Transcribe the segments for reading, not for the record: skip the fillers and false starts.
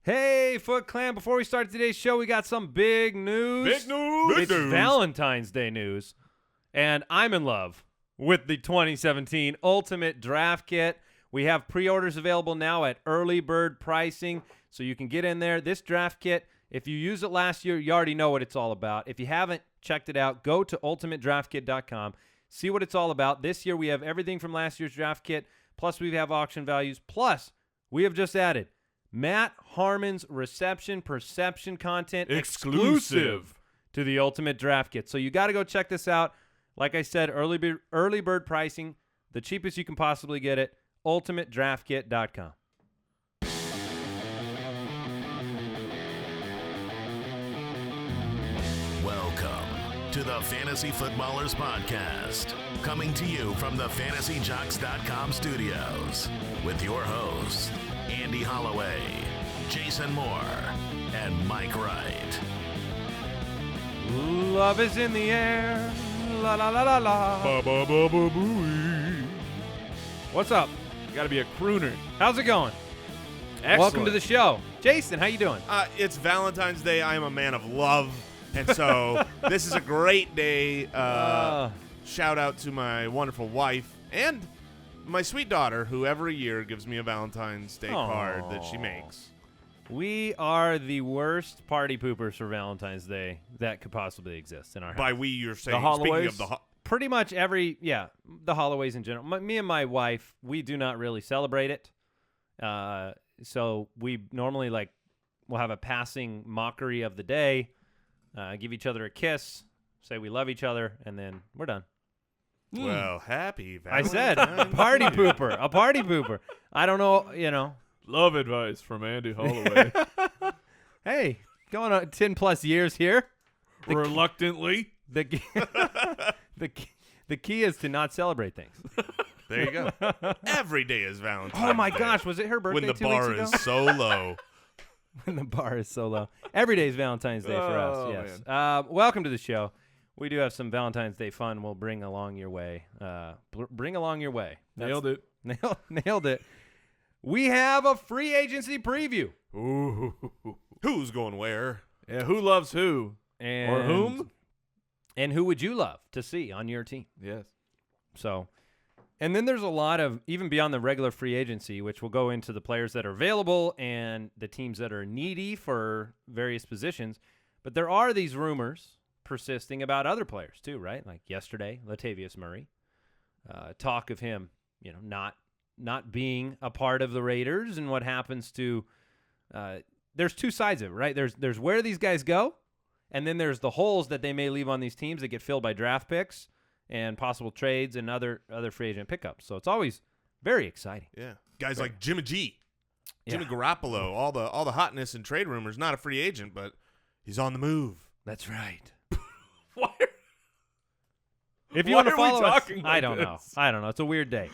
Hey, Foot Clan, before we start today's show, we got some big news. Big news. It's Valentine's Day news, and I'm in love with the 2017 Ultimate Draft Kit. We have pre-orders available now at early bird pricing, so you can get in there. This draft kit, if you used it last year, you already know what it's all about. If you haven't checked it out, go to ultimatedraftkit.com. See what it's all about. This year, we have everything from last year's draft kit, plus we have auction values, plus we have just added Matt Harmon's reception perception content exclusive to the Ultimate Draft Kit. So you got to go check this out. Like I said, early bird pricing, the cheapest you can possibly get it, ultimatedraftkit.com. Welcome to the Fantasy Footballers Podcast, coming to you from the FantasyJocks.com studios with your hosts, Andy Holloway, Jason Moore, and Mike Wright. Love is in the air. La la la la la. Ba ba ba ba booey. What's up? You gotta be a crooner. How's it going? Excellent. Welcome to the show. Jason, how you doing? It's Valentine's Day. I am a man of love, and so this is a great day. Shout out to my wonderful wife and my sweet daughter, who every year gives me a Valentine's Day card that she makes. We are the worst party poopers for Valentine's Day that could possibly exist in our house. By we, you're saying, The speaking Holloways? of the Pretty much the Holloways in general. Me and my wife, we do not really celebrate it. So we normally we'll have a passing mockery of the day, give each other a kiss, say we love each other, and then we're done. well, happy I Valentine's said a party pooper, a party pooper. I don't know, Love advice from Andy Holloway. Hey, going on 10 plus years here. Reluctantly. The key is to not celebrate things. There you go. Every day is Valentine's Oh my Day. gosh, was it her birthday When the 2 weeks bar ago? is so low. When the bar is so low. Every day is Valentine's Day for us, yes. Welcome to the show. We do have some Valentine's Day fun we'll bring along your way. Bring along your way. Nailed it. Nailed it. We have a free agency preview. Ooh. Who's going where? Yeah, who loves who? And, Or whom? And who would you love to see on your team? Yes. So, and then there's a lot of, even beyond the regular free agency, which will go into the players that are available and the teams that are needy for various positions. But there are these rumors persisting about other players too, right? Like yesterday, Latavius Murray, talk of him, not being a part of the Raiders and what happens to, there's two sides of it, right? There's where these guys go, and then there's the holes that they may leave on these teams that get filled by draft picks and possible trades and other free agent pickups. So it's always very exciting. Yeah, guys like Jimmy G, Jimmy Yeah. Garoppolo, all the hotness and trade rumors. Not a free agent, but he's on the move. That's right. Why? If you Why want to are we follow us, talking I like don't know. this? I don't know. It's a weird day.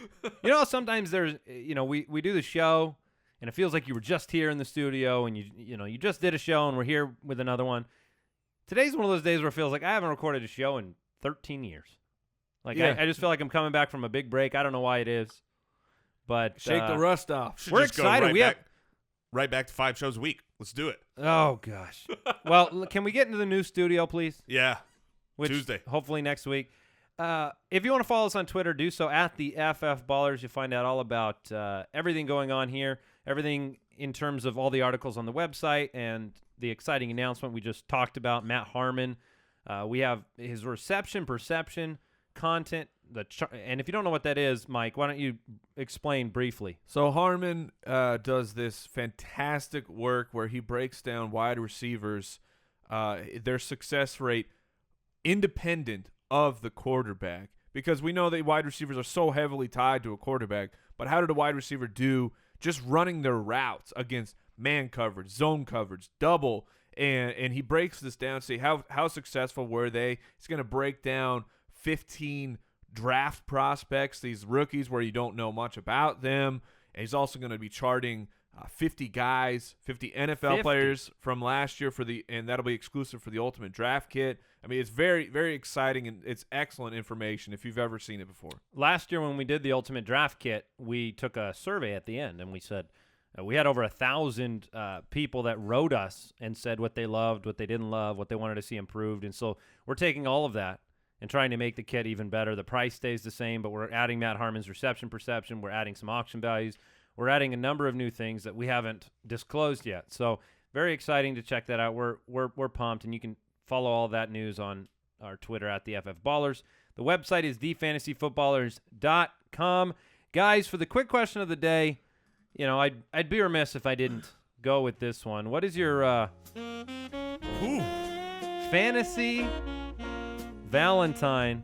Sometimes there's, we do the show, and it feels like you were just here in the studio, and you just did a show, and we're here with another one. Today's one of those days where it feels like I haven't recorded a show in 13 years. Yeah. I just feel like I'm coming back from a big break. I don't know why it is, but Shake the rust off. Should We're just go excited. right back to 5 shows a week. Let's do it. Oh gosh. Well, can we get into the new studio, please? Yeah, Which, Tuesday. hopefully next week. If you want to follow us on Twitter, do so at the FF Ballers. You'll find out all about everything going on here, everything in terms of all the articles on the website and the exciting announcement we just talked about, Matt Harmon. We have his reception perception content. And if you don't know what that is, Mike, why don't you explain briefly? So Harmon does this fantastic work where he breaks down wide receivers, their success rate independent of the quarterback, because we know that wide receivers are so heavily tied to a quarterback. But how did a wide receiver do just running their routes against man coverage, zone coverage, double? And he breaks this down, see how successful were they. He's going to break down 15 draft prospects, these rookies where you don't know much about them. And he's also going to be charting 50 guys, 50 NFL players from last year and that'll be exclusive for the Ultimate Draft Kit. I mean, it's very, very exciting, and it's excellent information if you've ever seen it before. Last year when we did the Ultimate Draft Kit, we took a survey at the end, and we said, We had over 1,000 people that wrote us and said what they loved, what they didn't love, what they wanted to see improved. And so we're taking all of that and trying to make the kit even better. The price stays the same, but we're adding Matt Harmon's reception perception. We're adding some auction values. We're adding a number of new things that we haven't disclosed yet. So very exciting to check that out. We're pumped, and you can follow all that news on our Twitter at the FF Ballers. The website is thefantasyfootballers.com. Guys, for the quick question of the day, I'd be remiss if I didn't go with this one. What is your fantasy Valentine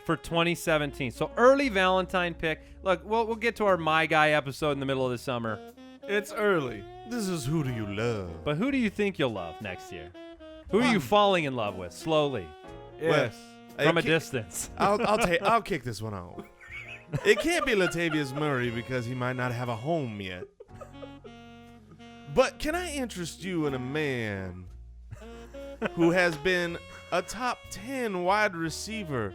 for 2017? So early Valentine pick. Look, we'll get to our My Guy episode in the middle of the summer. It's early. This is Who Do You Love? But who do you think you'll love next year? Who are you falling in love with slowly Yes. from a distance? I'll kick this one out. It can't be Latavius Murray because he might not have a home yet. But can I interest you in a man who has been a top 10 wide receiver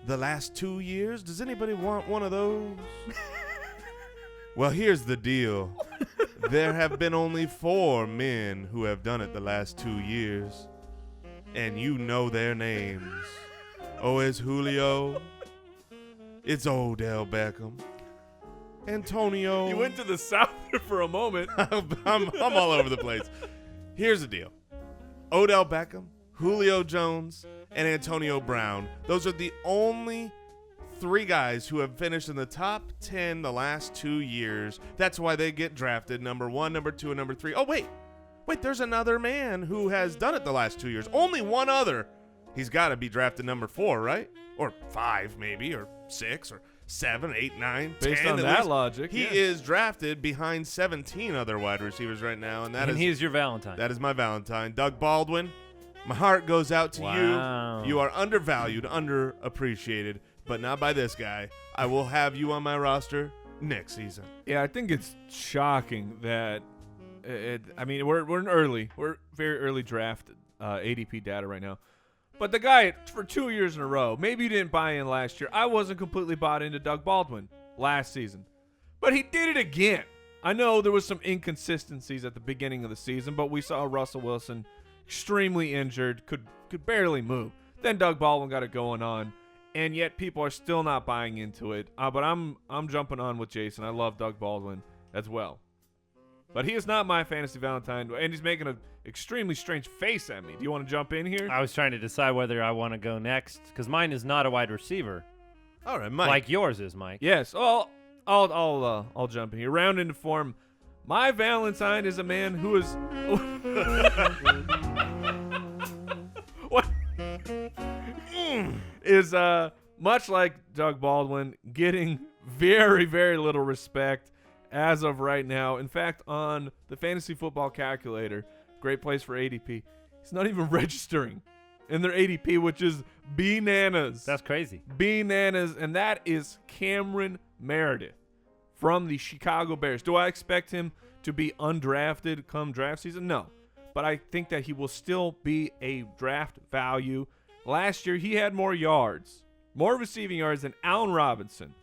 the last 2 years? Does anybody want one of those? Well, here's the deal. There have been only 4 men who have done it the last 2 years. And you know their names. Oh, it's Julio. It's Odell Beckham. Antonio. You went to the South for a moment. I'm all over the place. Here's the deal. Odell Beckham, Julio Jones, and Antonio Brown. Those are the only 3 guys who have finished in the top 10 the last 2 years. That's why they get drafted number 1, number 2, and number 3. Oh, wait, there's another man who has done it the last 2 years. Only one other. He's got to be drafted number 4, right? Or 5 maybe, or 6, or 7, 8, 9, 10. Based on at that least. logic, He is drafted behind 17 other wide receivers right now, and he is your Valentine. That is my Valentine. Doug Baldwin, my heart goes out to Wow. you. You are undervalued, underappreciated, but not by this guy. I will have you on my roster next season. Yeah, I think it's shocking that we're in early. We're very early draft ADP data right now. But the guy, for 2 years in a row, maybe you didn't buy in last year. I wasn't completely bought into Doug Baldwin last season. But he did it again. I know there was some inconsistencies at the beginning of the season, but we saw Russell Wilson extremely injured, could barely move. Then Doug Baldwin got it going on, and yet people are still not buying into it. But I'm jumping on with Jason. I love Doug Baldwin as well. But he is not my fantasy Valentine, and he's making an extremely strange face at me. Do you want to jump in here? I was trying to decide whether I want to go next because mine is not a wide receiver. All right, Mike. Like yours is, Mike. Yes. I'll jump in here. Round into form. My Valentine is a man who is what is much like Doug Baldwin, getting very, very little respect as of right now. In fact, on the fantasy football calculator, great place for ADP, he's not even registering in their ADP, which is bananas. That's crazy. Bananas, and that is Cameron Meredith from the Chicago Bears. Do I expect him to be undrafted come draft season? No, but I think that he will still be a draft value. Last year, he had more yards, more receiving yards than Allen Robinson,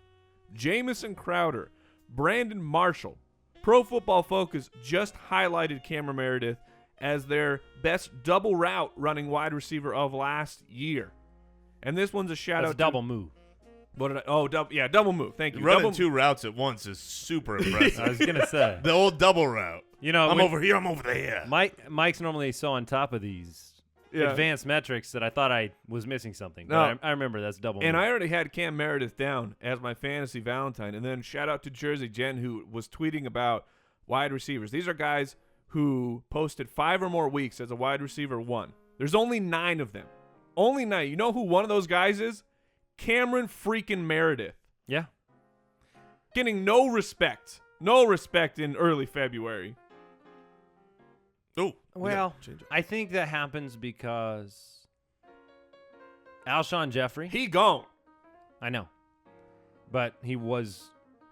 Jamison Crowder, Brandon Marshall. Pro Football Focus just highlighted Cameron Meredith as their best double route running wide receiver of last year. And this one's a shout That's out double move. What did I? Oh, double move. Thank you. Running Double, 2 routes at once is super impressive. I was going to say. The old double route. I'm when over here, I'm over there. Mike's normally so on top of these advanced metrics that I thought I was missing something. But No. I remember that's double And move. I already had Cam Meredith down as my fantasy Valentine. And then shout out to Jersey Jen, who was tweeting about wide receivers. These are guys who posted 5 or more weeks as a wide receiver 1. There's only 9 of them. Only 9. You know who one of those guys is? Cameron freaking Meredith. Yeah. Getting no respect. No respect in early February. Oh, Well, change it. I think that happens because Alshon Jeffery. He gone. I know. But he was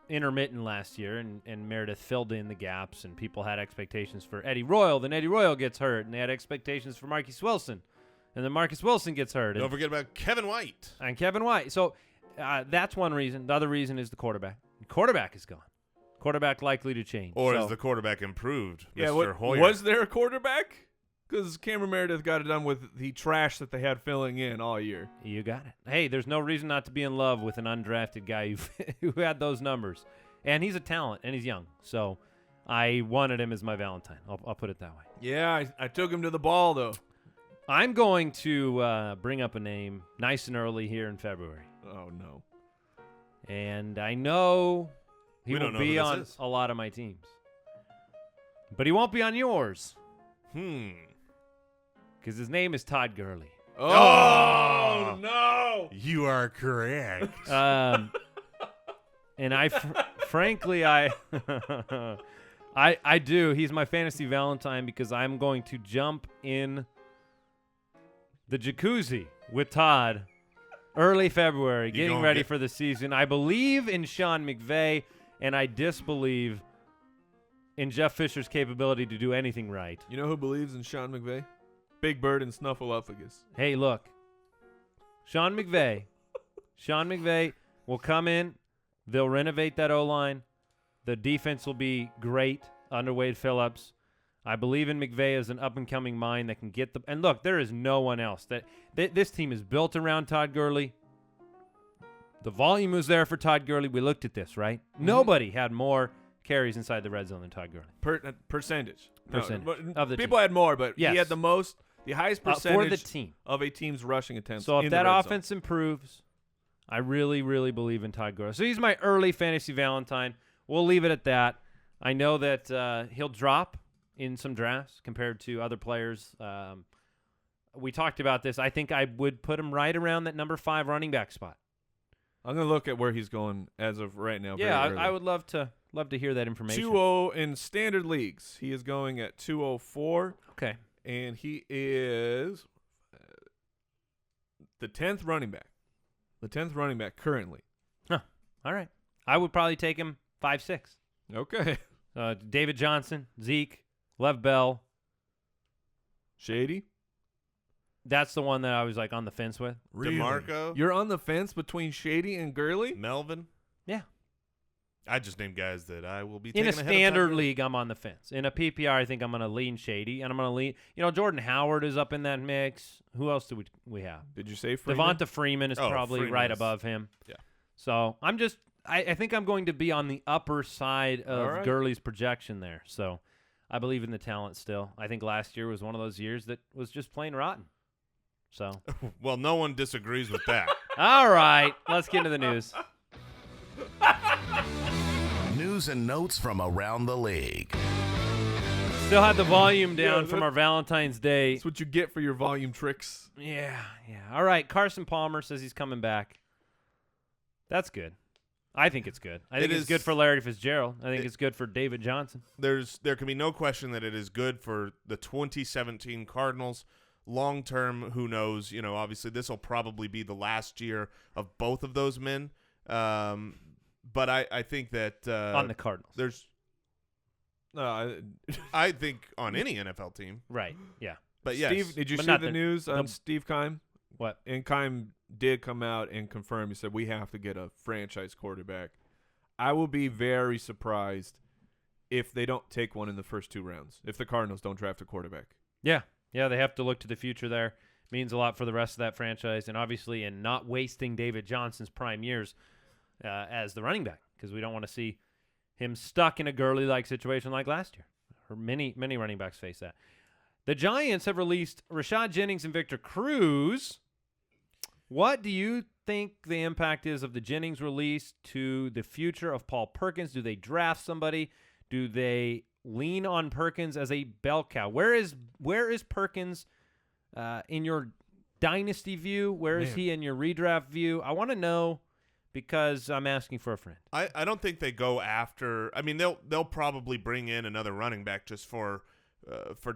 intermittent last year, and Meredith filled in the gaps, and people had expectations for Eddie Royal. Then Eddie Royal gets hurt, and they had expectations for Marquise Wilson. And then Marcus Wilson gets hurt. Don't forget about Kevin White. And Kevin White. So that's one reason. The other reason is the quarterback. The quarterback is gone. Quarterback likely to change. Or so, is the quarterback improved, Yeah, Mr. Hoyer? was there a quarterback? Because Cameron Meredith got it done with the trash that they had filling in all year. You got it. Hey, there's no reason not to be in love with an undrafted guy who had those numbers. And he's a talent, and he's young. So I wanted him as my Valentine. I'll put it that way. Yeah, I took him to the ball, though. I'm going to bring up a name nice and early here in February. Oh, no. And I know he We don't will know be who this on is. a lot of my teams. But he won't be on yours because his name is Todd Gurley. Oh, no. You are correct. And frankly, I do. He's my fantasy Valentine because I'm going to jump in the jacuzzi with Todd early February, getting ready for the season. I believe in Sean McVay, and I disbelieve in Jeff Fisher's capability to do anything right. You know who believes in Sean McVay? Big Bird and Snuffleupagus. Hey, look. Sean McVay will come in. They'll renovate that O-line. The defense will be great under Wade Phillips. I believe in McVay as an up-and-coming mind that can get the – and look, there is no one else. This team is built around Todd Gurley. The volume was there for Todd Gurley. We looked at this, right? Mm-hmm. Nobody had more carries inside the red zone than Todd Gurley. Percentage. Of the people team. had more, but Yes. he had the highest percentage for the team. of a team's rushing attempts. So in if the that red offense improves, I really, really believe in Todd Gurley. So he's my early fantasy Valentine. We'll leave it at that. I know that he'll drop in some drafts compared to other players. We talked about this. I think I would put him right around that number 5 running back spot. I'm going to look at where he's going as of right now. Yeah, very early. I would love to hear that information. 2-0 in standard leagues. He is going at 204. Okay. And he is the 10th running back. The 10th running back currently. Huh. All right. I would probably take him 5-6. Okay. David Johnson, Zeke, Lev Bell. Shady. That's the one that I was like on the fence with. Really? DeMarco? You're on the fence between Shady and Gurley? Melvin? Yeah. I just named guys that I will be In taking a ahead of standard time. league, I'm on the fence. In a PPR, I think I'm going to lean Shady, and I'm going to lean. Jordan Howard is up in that mix. Who else do we have? Did you say Freeman? Devonta Freeman is probably Freeman right is- above him. Yeah. So I'm just. I think I'm going to be on the upper side of All right. Gurley's projection there. So I believe in the talent still. I think last year was one of those years that was just plain rotten. So. Well, no one disagrees with that. All right, let's get into the news. News and notes from around the league. Still had the volume down Yeah, from our Valentine's Day. That's what you get for your volume tricks. Yeah. All right, Carson Palmer says he's coming back. That's good. I think it's good. I think it's good for Larry Fitzgerald. I think it's good for David Johnson. There can be no question that it is good for the 2017 Cardinals. Long term, who knows? Obviously this will probably be the last year of both of those men. But I think that On the Cardinals. there's I think on any NFL team. Right, yeah. But yes. Steve, did you But see not the the- news on Steve Keim? What? And Keim did come out and confirm. He said, we have to get a franchise quarterback. I will be very surprised if they don't take one in the first 2 rounds, if the Cardinals don't draft a quarterback. Yeah, they have to look to the future there. Means a lot for the rest of that franchise, and obviously in not wasting David Johnson's prime years as the running back, because we don't want to see him stuck in a Gurley-like situation like last year. Or many running backs face that. The Giants have released Rashad Jennings and Victor Cruz. What do you think the impact is of the Jennings release to the future of Paul Perkins? Do they draft somebody? Do they lean on Perkins as a bell cow? Where is Perkins in your dynasty view? Where is he in your redraft view? I want to know because I'm asking for a friend. I don't think they go after. I mean, they'll probably bring in another running back just for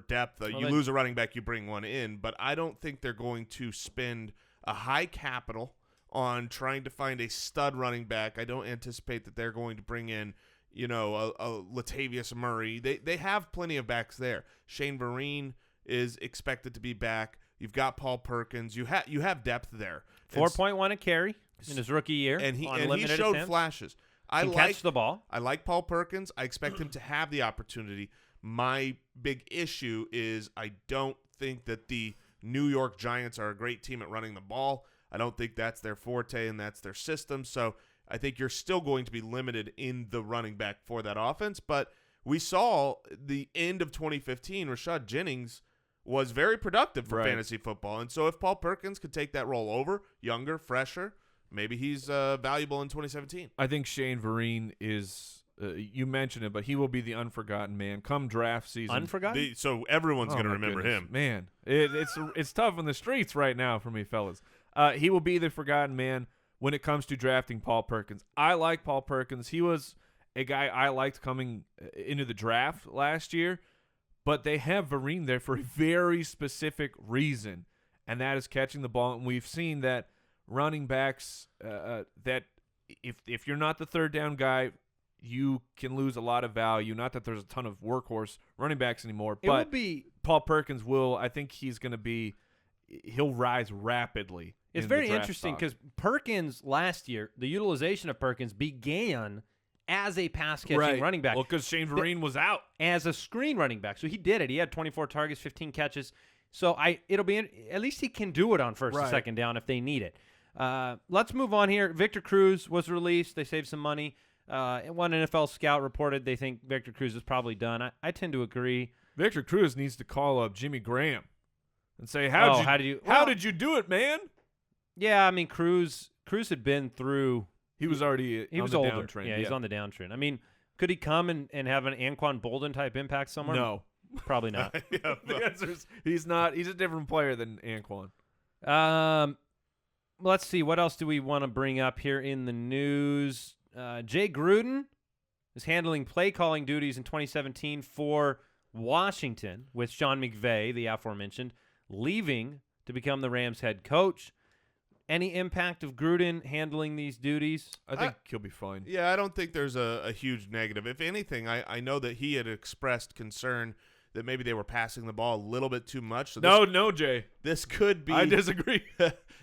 depth. You lose a running back, you bring one in. But I don't think they're going to spend a high capital on trying to find a stud running back. I don't anticipate that they're going to bring in, a Latavius Murray. They have plenty of backs there. Shane Vereen is expected to be back. You've got Paul Perkins. You have depth there. 4.1 a carry in his rookie year, and he on limited showed attempts. flashes. Can catch the ball. I like Paul Perkins. I expect him to have the opportunity. My big issue is I don't think that the New York Giants are a great team at running the ball. I don't think that's their forte and that's their system. So I think you're still going to be limited in the running back for that offense. But we saw the end of 2015, Rashad Jennings was very productive for fantasy football. And so if Paul Perkins could take that role over, younger, fresher, maybe he's valuable in 2017. I think Shane Vereen is you mentioned it, but he will be the unforgotten man come draft season. Unforgotten? So everyone's going to remember goodness. him. Man, it's tough on the streets right now for me, fellas. He will be the forgotten man when it comes to drafting Paul Perkins. I like Paul Perkins. He was a guy I liked coming into the draft last year, but they have Vereen there for a very specific reason, and that is catching the ball. And we've seen that running backs that if you're not the third down guy, you can lose a lot of value. Not that there's a ton of workhorse running backs anymore, but Paul Perkins will. I think he'll rise rapidly. It's very interesting because Perkins last year, the utilization of Perkins began as a pass-catching running back. Well, because Shane Vereen was out. As a screen running back. So he did it. He had 24 targets, 15 catches. So it'll be at least he can do it on first and second down if they need it. Let's move on here. Victor Cruz was released. They saved some money. One NFL scout reported they think Victor Cruz is probably done. I tend to agree. Victor Cruz needs to call up Jimmy Graham and say, how did you do it, man? Yeah, I mean, Cruz had been through. He was already he was on the older. downtrend. Yeah, he's on the downtrend. I mean, could he come and have an Anquan Boldin type impact somewhere? No. Probably not. The answer is he's not. He's a different player than Anquan. Let's see. What else do we want to bring up here in the news? Jay Gruden is handling play calling duties in 2017 for Washington, with Sean McVay, the aforementioned, leaving to become the Rams head coach. Any impact of Gruden handling these duties? I think he'll be fine. Yeah, I don't think there's a huge negative. If anything, I know that he had expressed concern that maybe they were passing the ball a little bit too much. So no, Jay. This could be. I disagree.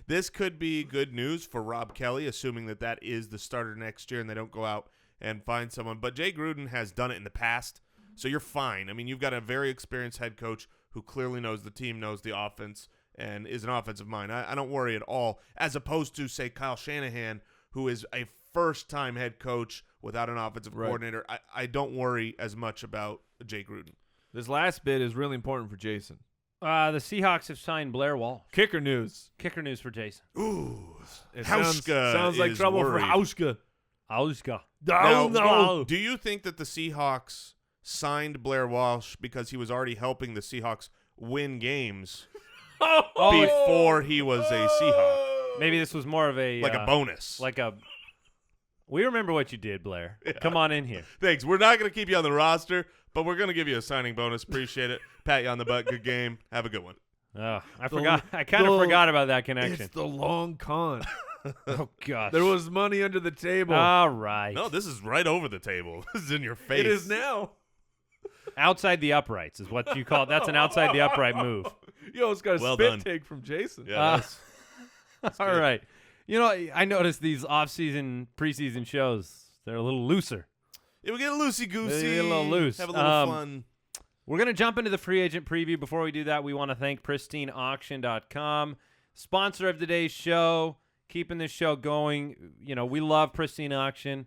This could be good news for Rob Kelly, assuming that is the starter next year and they don't go out and find someone. But Jay Gruden has done it in the past, so you're fine. I mean, you've got a very experienced head coach who clearly knows the team, knows the offense, and is an offensive mind. I don't worry at all, as opposed to, say, Kyle Shanahan, who is a first-time head coach without an offensive coordinator. I don't worry as much about Jay Gruden. This last bit is really important for Jason. The Seahawks have signed Blair Walsh. Kicker news For Jason. Ooh. Hauschka sounds like trouble worried. for Hauschka. No. Do you think that the Seahawks signed Blair Walsh because he was already helping the Seahawks win games before he was a Seahawk? Maybe this was more of a bonus. We remember what you did, Blair. Yeah. Come on in here. Thanks. We're not going to keep you on the roster, but we're going to give you a signing bonus. Appreciate it. Pat you on the butt. Good game. Have a good one. Oh, I forgot. I kind of forgot about that connection. It's the long con. Oh, gosh. There was money under the table. All right. No, this is right over the table. This is in your face. It is now. Outside the uprights is what you call it. That's an outside the upright move. Yo, it's got a spit take from Jason. Yeah, that's all right. You know, I noticed these off-season, preseason shows, they're a little looser. Yeah, we get a loosey-goosey. They get a little loose. Have a little fun. We're going to jump into the free agent preview. Before we do that, we want to thank PristineAuction.com, sponsor of today's show, keeping this show going. You know, we love Pristine Auction.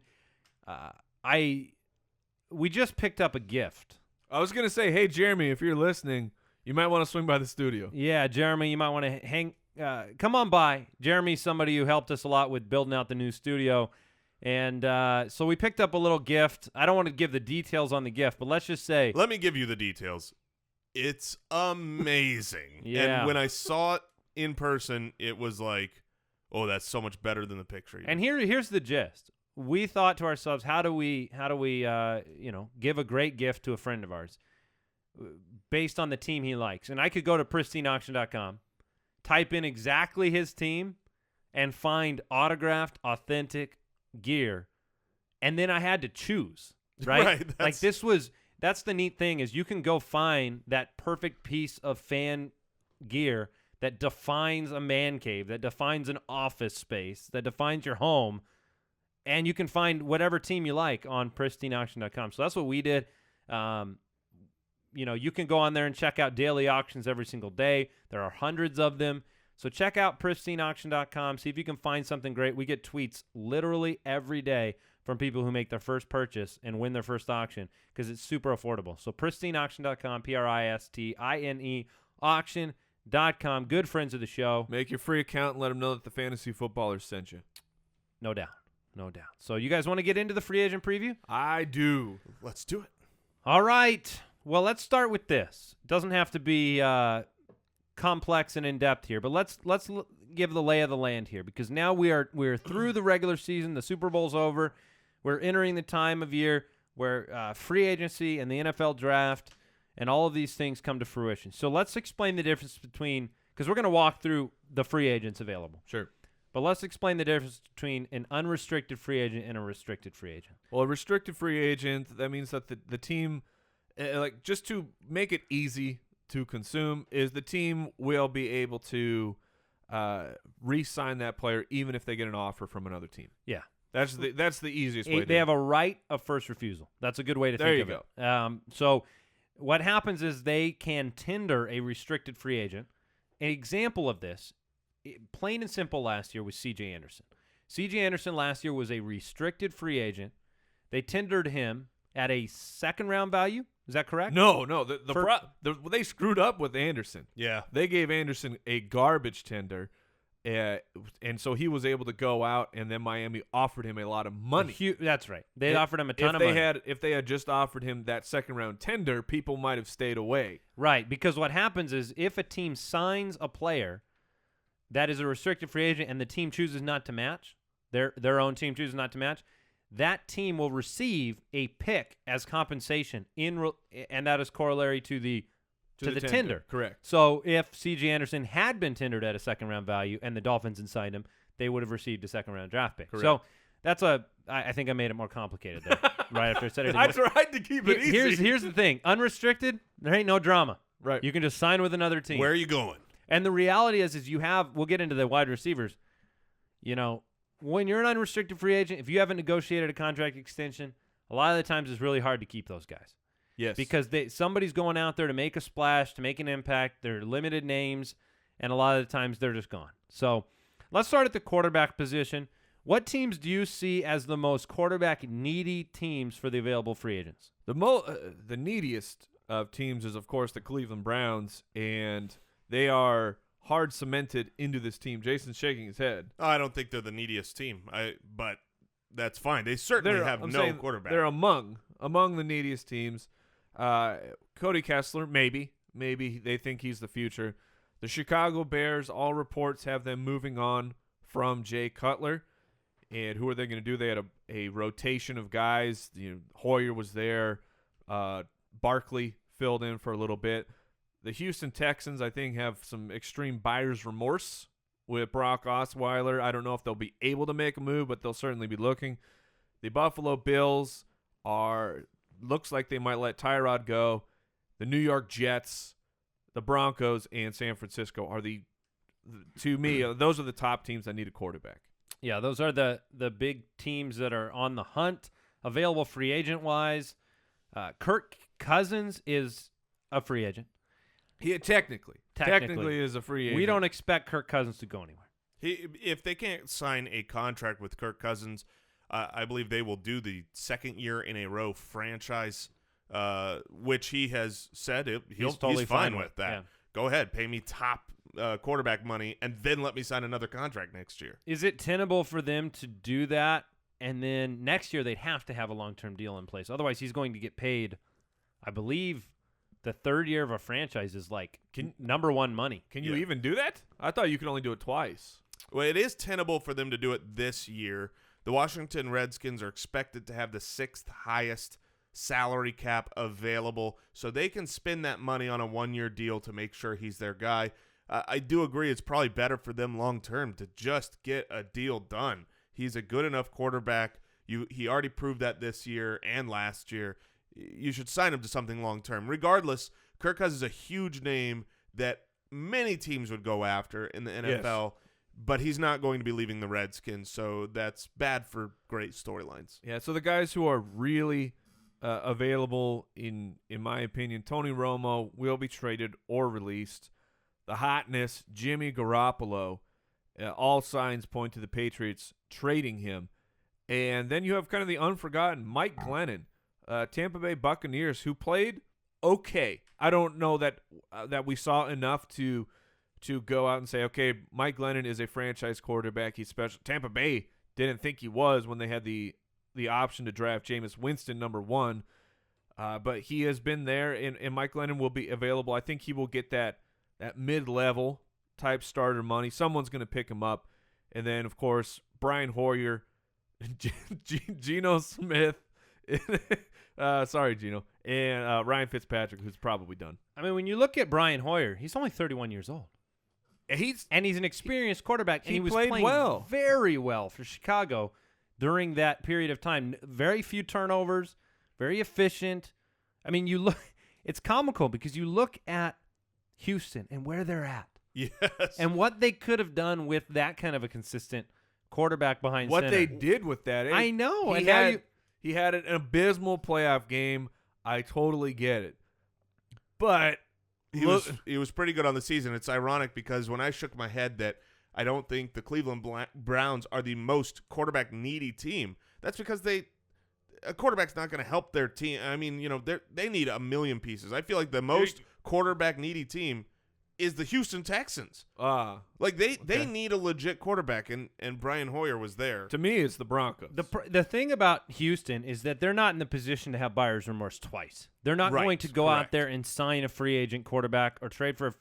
We just picked up a gift. I was going to say, hey, Jeremy, if you're listening, you might want to swing by the studio. Yeah, Jeremy, you might want to come on by. Jeremy's somebody who helped us a lot with building out the new studio. And so we picked up a little gift. I don't want to give the details on the gift, but let's just say. Let me give you the details. It's amazing. Yeah. And when I saw it in person, it was like, oh, that's so much better than the picture. And here's the gist. We thought to ourselves, how do we give a great gift to a friend of ours based on the team he likes? And I could go to PristineAuction.com, type in exactly his team, and find autographed, authentic gear. And then I had to choose, right? That's the neat thing is you can go find that perfect piece of fan gear that defines a man cave, that defines an office space, that defines your home, And you can find whatever team you like on pristineauction.com. So that's what we did. You can go on there and check out daily auctions every single day. There are hundreds of them. So check out pristineauction.com. See if you can find something great. We get tweets literally every day from people who make their first purchase and win their first auction because it's super affordable. So pristineauction.com, Pristine auction.com. Good friends of the show. Make your free account and let them know that the fantasy footballers sent you. No doubt. No doubt. So you guys want to get into the free agent preview? I do. Let's do it. All right. Well, let's start with this. It doesn't have to be complex and in-depth here, but let's give the lay of the land here because now we're through the regular season. The Super Bowl's over. We're entering the time of year where free agency and the NFL draft and all of these things come to fruition. So let's explain the difference between – because we're going to walk through the free agents available. Sure. But let's explain the difference between an unrestricted free agent and a restricted free agent. Well, a restricted free agent, that means that the team just to make it easy to consume, is the team will be able to re-sign that player even if they get an offer from another team. Yeah. That's the easiest way to do it. They have a right of first refusal. That's a good way to think of it. So what happens is they can tender a restricted free agent. An example of this, plain and simple last year, was C.J. Anderson. C.J. Anderson last year was a restricted free agent. They tendered him at a second-round value. Is that correct? No. They screwed up with Anderson. Yeah. They gave Anderson a garbage tender, and so he was able to go out, and then Miami offered him a lot of money. That's right. They offered him a ton of money. If they had just offered him that second-round tender, people might have stayed away. Right, because what happens is if a team signs a player that is a restricted free agent and the team chooses not to match, their own team chooses not to match, that team will receive a pick as compensation and that is corollary to the tender. Correct. So if C.J. Anderson had been tendered at a second-round value and the Dolphins had signed him, they would have received a second-round draft pick. Correct. So that's I think I made it more complicated there right after I said it. I tried to keep it easy. Here's the thing. Unrestricted, there ain't no drama. Right. You can just sign with another team. Where are you going? And the reality is we'll get into the wide receivers. When you're an unrestricted free agent, if you haven't negotiated a contract extension, a lot of the times it's really hard to keep those guys. Yes. Because somebody's going out there to make a splash, to make an impact. They're limited names, and a lot of the times they're just gone. So let's start at the quarterback position. What teams do you see as the most quarterback-needy teams for the available free agents? The neediest of teams is, of course, the Cleveland Browns, and they are hard cemented into this team. Jason's shaking his head. I don't think they're the neediest team. But that's fine. They certainly have no quarterback. They're among the neediest teams. Cody Kessler, maybe they think he's the future. The Chicago Bears, all reports have them moving on from Jay Cutler. And who are they going to do? They had a rotation of guys. Hoyer was there. Barkley filled in for a little bit. The Houston Texans, I think, have some extreme buyer's remorse with Brock Osweiler. I don't know if they'll be able to make a move, but they'll certainly be looking. The Buffalo Bills looks like they might let Tyrod go. The New York Jets, the Broncos, and San Francisco are to me, those are the top teams that need a quarterback. Yeah, those are the big teams that are on the hunt, available free agent-wise. Kirk Cousins is a free agent. He technically is a free agent. We don't expect Kirk Cousins to go anywhere. If they can't sign a contract with Kirk Cousins, I believe they will do the second year in a row franchise, which he has said he's fine with that. Yeah. Go ahead, pay me top quarterback money, and then let me sign another contract next year. Is it tenable for them to do that, and then next year they'd have to have a long-term deal in place? Otherwise, he's going to get paid, I believe, the third year of a franchise is like number one money. Can you even do that? I thought you could only do it twice. Well, it is tenable for them to do it this year. The Washington Redskins are expected to have the 6th highest salary cap available, so they can spend that money on a one-year deal to make sure he's their guy. I do agree it's probably better for them long-term to just get a deal done. He's a good enough quarterback. He already proved that this year and last year. You should sign him to something long-term. Regardless, Kirk Cousins is a huge name that many teams would go after in the NFL. Yes. but he's not going to be leaving the Redskins, so that's bad for great storylines. Yeah, so the guys who are really available, in my opinion, Tony Romo will be traded or released. The hotness, Jimmy Garoppolo, all signs point to the Patriots trading him. And then you have kind of the unforgotten Mike Glennon, Tampa Bay Buccaneers, who played okay. I don't know that we saw enough to go out and say, okay, Mike Glennon is a franchise quarterback. He's special. Tampa Bay didn't think he was when they had the option to draft Jameis Winston number 1. But he has been there, and Mike Glennon will be available. I think he will get that mid-level type starter money. Someone's going to pick him up. And then, of course, Brian Hoyer, Geno Smith, sorry, Geno, and Ryan Fitzpatrick, who's probably done. I mean, when you look at Brian Hoyer, he's only 31 years old. He's an experienced quarterback, and he was played playing well. very well for Chicago during that period of time. Very few turnovers, very efficient. I mean, you look, it's comical because you look at Houston and where they're at. Yes. And what they could have done with that kind of a consistent quarterback behind what center. they did with that. I know. He had an abysmal playoff game. I totally get it. But he was pretty good on the season. It's ironic because when I shook my head that I don't think the Cleveland Browns are the most quarterback needy team, that's because a quarterback's not going to help their team. I mean, they need a million pieces. I feel like the most quarterback needy team is the Houston Texans. They need a legit quarterback, and Brian Hoyer was there. To me, it's the Broncos. The thing about Houston is that they're not in the position to have buyer's remorse twice. They're not going to go out there and sign a free agent quarterback or trade for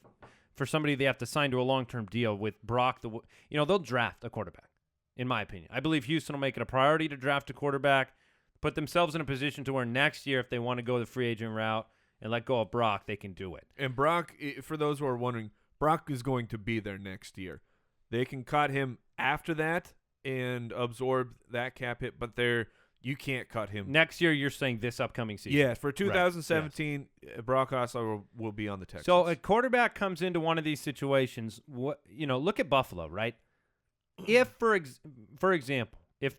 somebody they have to sign to a long-term deal with Brock. They'll draft a quarterback, in my opinion. I believe Houston will make it a priority to draft a quarterback, put themselves in a position to where next year, if they want to go the free agent route and let go of Brock, they can do it. And Brock, for those who are wondering, Brock is going to be there next year. They can cut him after that and absorb that cap hit, but you can't cut him. Next year, you're saying this upcoming season. Yeah, for 2017, right. Yes. Brock Osweiler will be on the Texans. So a quarterback comes into one of these situations. Look at Buffalo, right? If, for example, if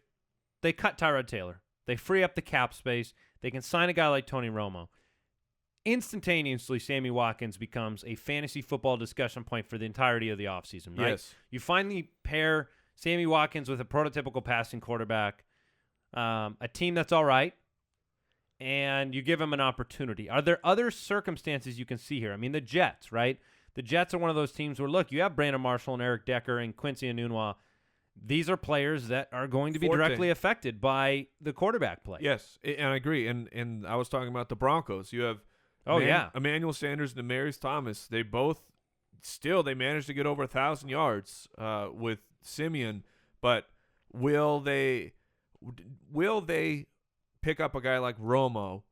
they cut Tyrod Taylor, they free up the cap space, they can sign a guy like Tony Romo. Instantaneously, Sammy Watkins becomes a fantasy football discussion point for the entirety of the offseason, right? Yes. You finally pair Sammy Watkins with a prototypical passing quarterback, a team that's all right, and you give him an opportunity. Are there other circumstances you can see here? I mean, the Jets, right? The Jets are one of those teams where, look, you have Brandon Marshall and Eric Decker and Quincy Enunwa. These are players that are going to be directly affected by the quarterback play. Yes, and I agree. And I was talking about the Broncos. You have Emmanuel Sanders and Demaryius Thomas. They both they managed to get over 1,000 yards with Simeon, but will they pick up a guy like Romo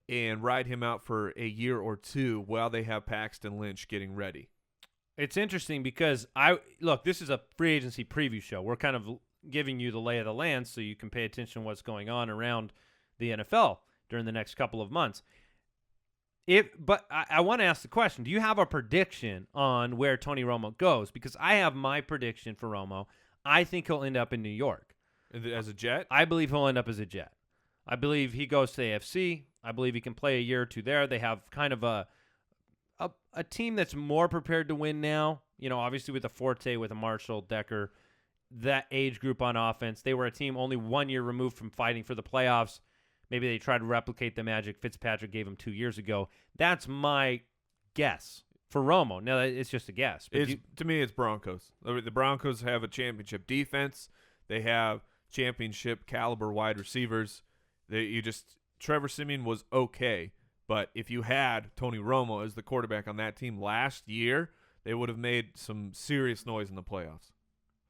and ride him out for a year or two while they have Paxton Lynch getting ready? It's interesting because this is a free agency preview show. We're kind of giving you the lay of the land so you can pay attention to what's going on around the NFL during the next couple of months. But I want to ask the question, do you have a prediction on where Tony Romo goes? Because I have my prediction for Romo. I think he'll end up in New York. As a Jet? I believe he'll end up as a Jet. I believe he goes to the AFC. I believe he can play a year or two there. They have kind of a team that's more prepared to win now. Obviously with a Forte, with a Marshall, Decker, that age group on offense. They were a team only 1 year removed from fighting for the playoffs. Maybe they tried to replicate the magic Fitzpatrick gave him 2 years ago. That's my guess for Romo. Now, it's just a guess. But to me, it's Broncos. The Broncos have a championship defense. They have championship caliber wide receivers. Trevor Siemian was okay, but if you had Tony Romo as the quarterback on that team last year, they would have made some serious noise in the playoffs.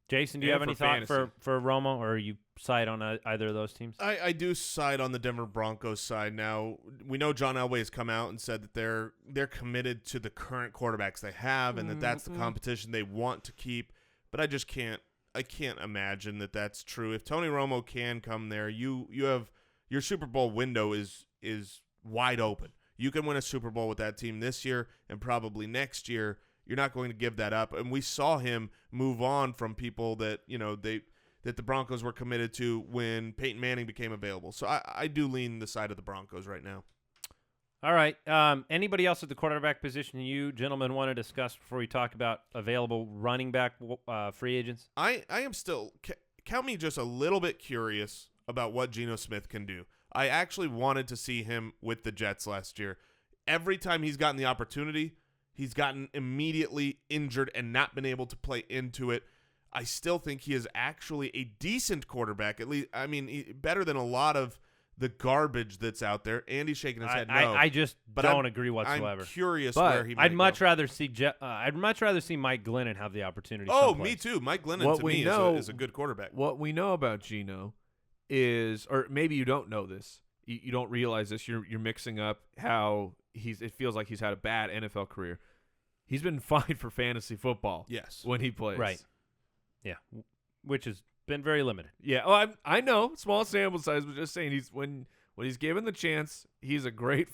Jason, do you have any thought for Romo, or are you side on either of those teams? I do side on the Denver Broncos side. Now, we know John Elway has come out and said that they're committed to the current quarterbacks they have and that's the competition they want to keep, but I just can't imagine that that's true. If Tony Romo can come there, you have your Super Bowl window is wide open. You can win a Super Bowl with that team this year and probably next year. You're not going to give that up. And we saw him move on from people that, that the Broncos were committed to when Peyton Manning became available. So I do lean the side of the Broncos right now. All right. Anybody else at the quarterback position you gentlemen want to discuss before we talk about available running back free agents? I am still count me just a little bit curious about what Geno Smith can do. I actually wanted to see him with the Jets last year. Every time he's gotten the opportunity, he's gotten immediately injured and not been able to play into it. I still think he is actually a decent quarterback. At least, better than a lot of the garbage that's out there. Andy's shaking his head no. I just don't agree whatsoever. I'm curious where he might I'd much go. rather see Mike Glennon have the opportunity. Oh, someplace. Me too. Mike Glennon is a good quarterback. What we know about Geno is, or maybe you don't know this, you don't realize this. You're mixing up how it feels like he's had a bad NFL career. He's been fine for fantasy football. Yes, when he plays. Right. Yeah, which has been very limited. Yeah. Oh, I know. Small sample size, but just saying when he's given the chance, he's a great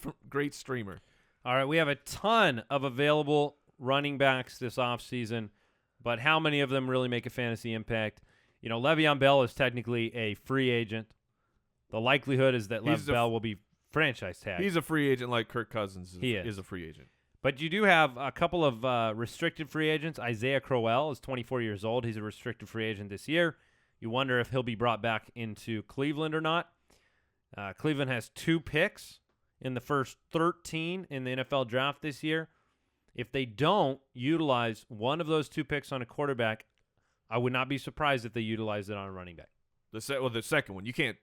streamer. All right, we have a ton of available running backs this offseason, but how many of them really make a fantasy impact? Le'Veon Bell is technically a free agent. The likelihood is that Lev Bell will be franchise tagged. He's a free agent like Kirk Cousins is a free agent. But you do have a couple of restricted free agents. Isaiah Crowell is 24 years old. He's a restricted free agent this year. You wonder if he'll be brought back into Cleveland or not. Cleveland has 2 picks in the first 13 in the NFL draft this year. If they don't utilize one of those 2 picks on a quarterback, I would not be surprised if they utilize it on a running back. The second one, you can't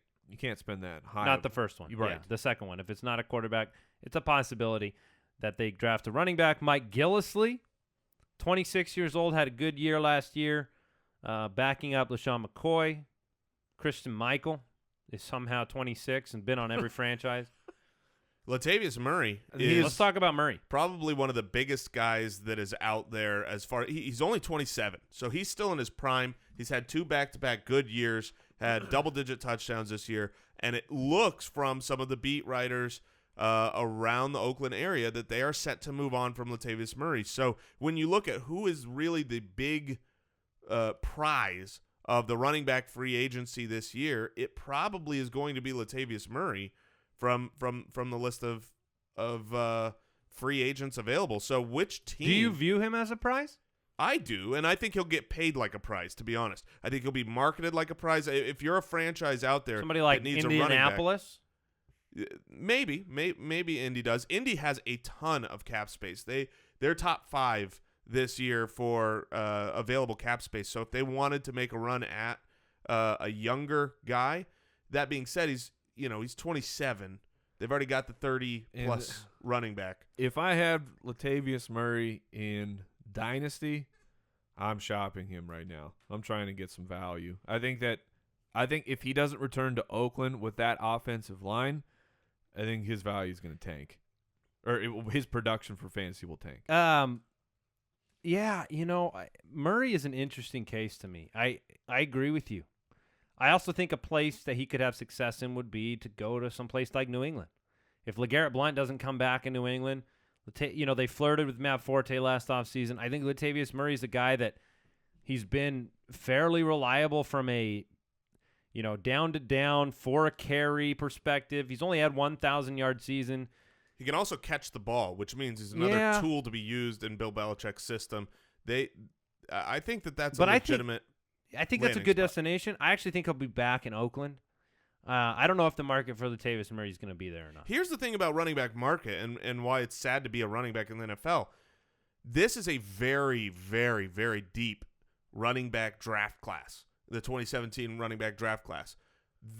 spend that high. Not the first one. Right. Yeah, the second one. If it's not a quarterback, it's a possibility that they draft a running back. Mike Gillislee, 26 years old, had a good year last year, backing up LaShawn McCoy. Christian Michael is somehow 26 and been on every franchise. Latavius Murray let's talk about Murray. Probably one of the biggest guys that is out there as far he's only 27, so he's still in his prime. He's had 2 back-to-back good years, had double-digit touchdowns this year, and it looks from some of the beat writers around the Oakland area that they are set to move on from Latavius Murray. So when you look at who is really the big prize of the running back free agency this year, it probably is going to be Latavius Murray from the list of free agents available. So which team? Do you view him as a prize? I do, and I think he'll get paid like a prize, to be honest. I think he'll be marketed like a prize. If you're a franchise out there, somebody like that needs Indianapolis, a running back, maybe Indy does. Indy has a ton of cap space. They're top 5 this year for available cap space. So if they wanted to make a run at a younger guy, that being said, he's 27. They've already got the 30-plus running back. If I had Latavius Murray in Dynasty, I'm shopping him right now. I'm trying to get some value. I think if he doesn't return to Oakland with that offensive line, I think his value is going to tank, or his production for fantasy will tank. Yeah, Murray is an interesting case to me. I agree with you. I also think a place that he could have success in would be to go to some place like New England. If LeGarrette Blount doesn't come back in New England, they flirted with Matt Forte last offseason. I think Latavius Murray is a guy that he's been fairly reliable from a down-to-down, for a carry perspective. He's only had 1,000-yard season. He can also catch the ball, which means he's another tool to be used in Bill Belichick's system. I think that's a legitimate. I think that's a good destination. I actually think he'll be back in Oakland. I don't know if the market for Latavius Murray is going to be there or not. Here's the thing about running back market and why it's sad to be a running back in the NFL. This is a very, very, very deep running back draft class, the 2017 running back draft class.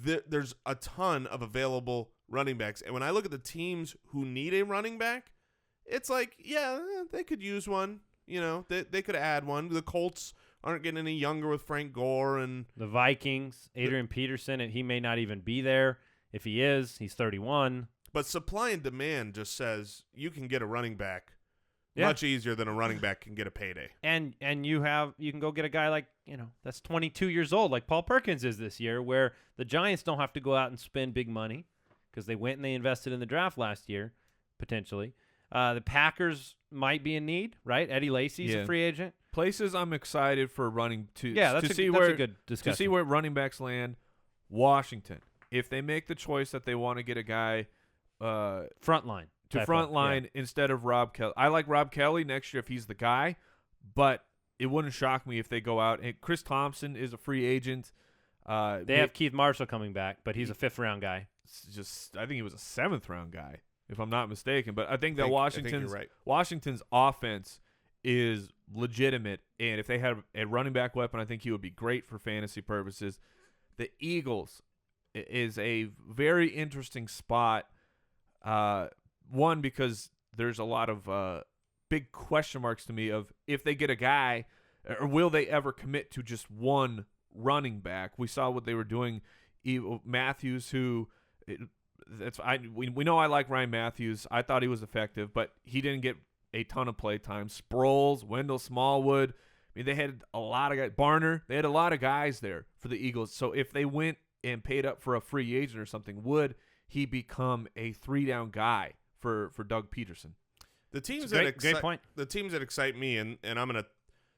There's a ton of available running backs. And when I look at the teams who need a running back, it's like, yeah, they could use one. They could add one. The Colts aren't getting any younger with Frank Gore, and the Vikings, Adrian Peterson, and he may not even be there. If he is, he's 31. But supply and demand just says you can get a running back much easier than a running back can get a payday. And you can go get a guy like, that's 22 years old, like Paul Perkins is this year, where the Giants don't have to go out and spend big money because they went and they invested in the draft last year, potentially. The Packers might be in need, right? Eddie Lacy's a free agent. Places I'm excited for running to. Yeah, that's a good discussion. To see where running backs land. Washington, if they make the choice that they want to get a guy frontline instead of Rob Kelly. I like Rob Kelly next year if he's the guy, but it wouldn't shock me if they go out. And Chris Thompson is a free agent. They have Keith Marshall coming back, but he's a 5th-round guy. I think he was a 7th-round guy, if I'm not mistaken. But I think that Washington's offense is legitimate, and if they had a running back weapon, I think he would be great for fantasy purposes. The Eagles is a very interesting spot. One, because there's a lot of big question marks to me of if they get a guy, or will they ever commit to just one running back. We saw what they were doing. Matthews, we know I like Ryan Matthews. I thought he was effective, but he didn't get a ton of play time. Sproles, Wendell Smallwood. I mean, they had a lot of guys. Barner. They had a lot of guys there for the Eagles. So if they went and paid up for a free agent or something, would he become a 3-down guy for Doug Peterson? The teams great point. The teams that excite me, and I'm going to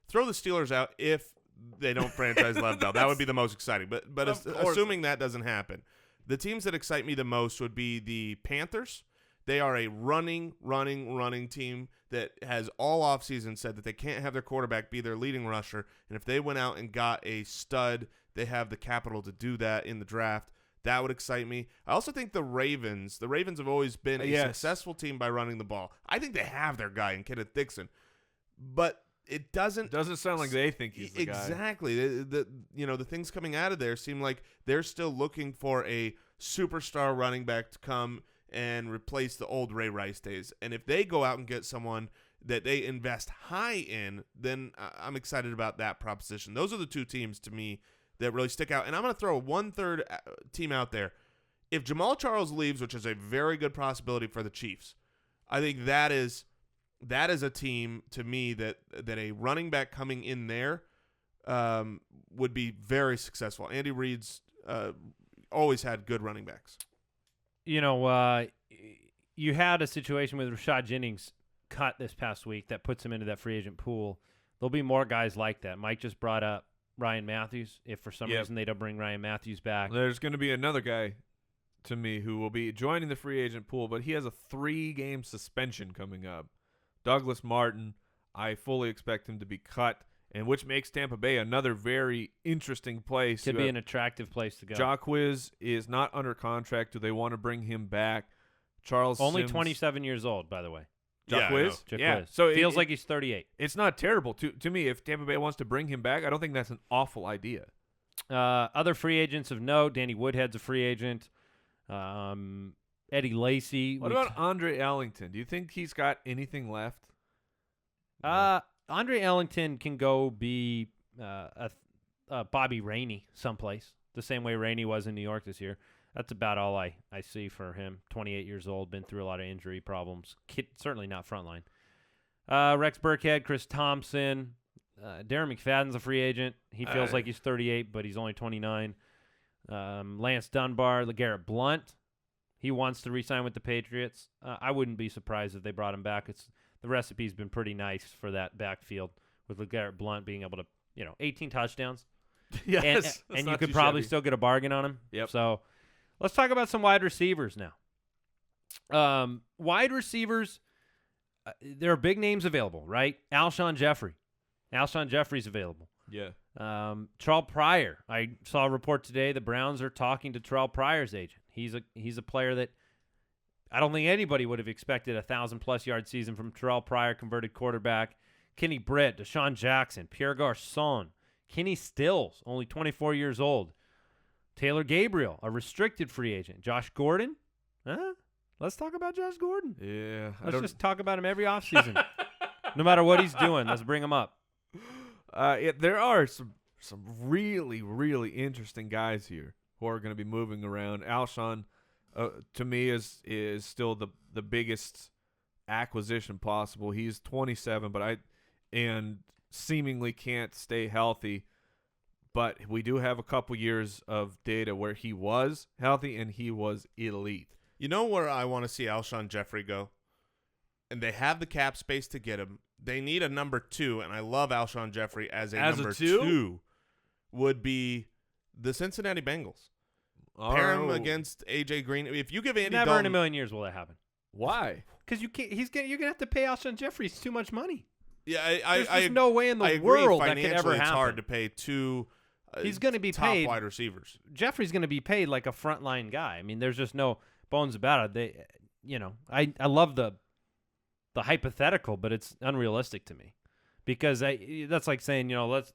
throw the Steelers out if they don't franchise Lev Bell. That would be the most exciting. But assuming that doesn't happen, the teams that excite me the most would be the Panthers. They are a running team that has all offseason said that they can't have their quarterback be their leading rusher. And if they went out and got a stud, they have the capital to do that in the draft. That would excite me. I also think the Ravens have always been a successful team by running the ball. I think they have their guy in Kenneth Dixon. But it doesn't sound like they think he's the guy. Exactly. The things coming out of there seem like they're still looking for a superstar running back to come and replace the old Ray Rice days. And if they go out and get someone that they invest high in, then I'm excited about that proposition. Those are the two teams to me that really stick out. And I'm going to throw a 1/3 team out there. If Jamal Charles leaves, which is a very good possibility for the Chiefs, I think that is a team to me that a running back coming in there would be very successful. Andy Reid's always had good running backs. You had a situation with Rashad Jennings cut this past week that puts him into that free agent pool. There'll be more guys like that. Mike just brought up Ryan Matthews. If for some reason they don't bring Ryan Matthews back. There's going to be another guy to me who will be joining the free agent pool, but he has a 3-game suspension coming up. Douglas Martin, I fully expect him to be cut, and which makes Tampa Bay another very interesting place. Could be an attractive place to go. Jacquizz is not under contract. Do they want to bring him back? Charles only Sims, 27 years old, by the way. Jacquizz? Yeah. So it feels like he's 38. It's not terrible. To me, if Tampa Bay wants to bring him back, I don't think that's an awful idea. Other free agents of note, Danny Woodhead's a free agent. Eddie Lacy. What about Andre Ellington? Do you think he's got anything left? Andre Ellington can go be Bobby Rainey someplace, the same way Rainey was in New York this year. That's about all I see for him. 28 years old, been through a lot of injury problems. Certainly not frontline. Rex Burkhead, Chris Thompson. Darren McFadden's a free agent. He feels like he's 38, but he's only 29. Lance Dunbar, LeGarrette Blount. He wants to re-sign with the Patriots. I wouldn't be surprised if they brought him back. The recipe's been pretty nice for that backfield with LeGarrette Blount being able to, 18 touchdowns. Yes. And you could probably still get a bargain on him. Yep. So let's talk about some wide receivers now. Wide receivers, there are big names available, right? Alshon Jeffery. Alshon Jeffrey's available. Yeah. Terrelle Pryor. I saw a report today the Browns are talking to Terrelle Pryor's agent. He's a player that I don't think anybody would have expected a 1,000+ yard season from Terrelle Pryor, converted quarterback. Kenny Britt, DeSean Jackson, Pierre Garcon, Kenny Stills, only 24 years old. Taylor Gabriel, a restricted free agent. Josh Gordon. Let's talk about Josh Gordon. Yeah. Let's just talk about him every offseason. No matter what he's doing, let's bring him up. There are some really, really interesting guys here who are going to be moving around. Alshon, to me, is still the biggest acquisition possible. He's 27, and seemingly can't stay healthy. But we do have a couple years of data where he was healthy and he was elite. You know where I want to see Alshon Jeffrey go? and they have the cap space to get him. They need a number 2, and I love Alshon Jeffery as number 2 would be the Cincinnati Bengals. Pair him against A.J. Green. If you give Andy Never Dalton, in a million years will that happen. Why? Because you're gonna have to pay Alshon Jeffrey too much money. Yeah, There's just no way in the I agree. world that could Financially, ever happen. It's hard to pay 2 He's going to be top paid. wide receivers. Jeffrey's going to be paid like a frontline guy. I mean, there's just no bones about it. I love the hypothetical, but it's unrealistic to me because that's like saying, let's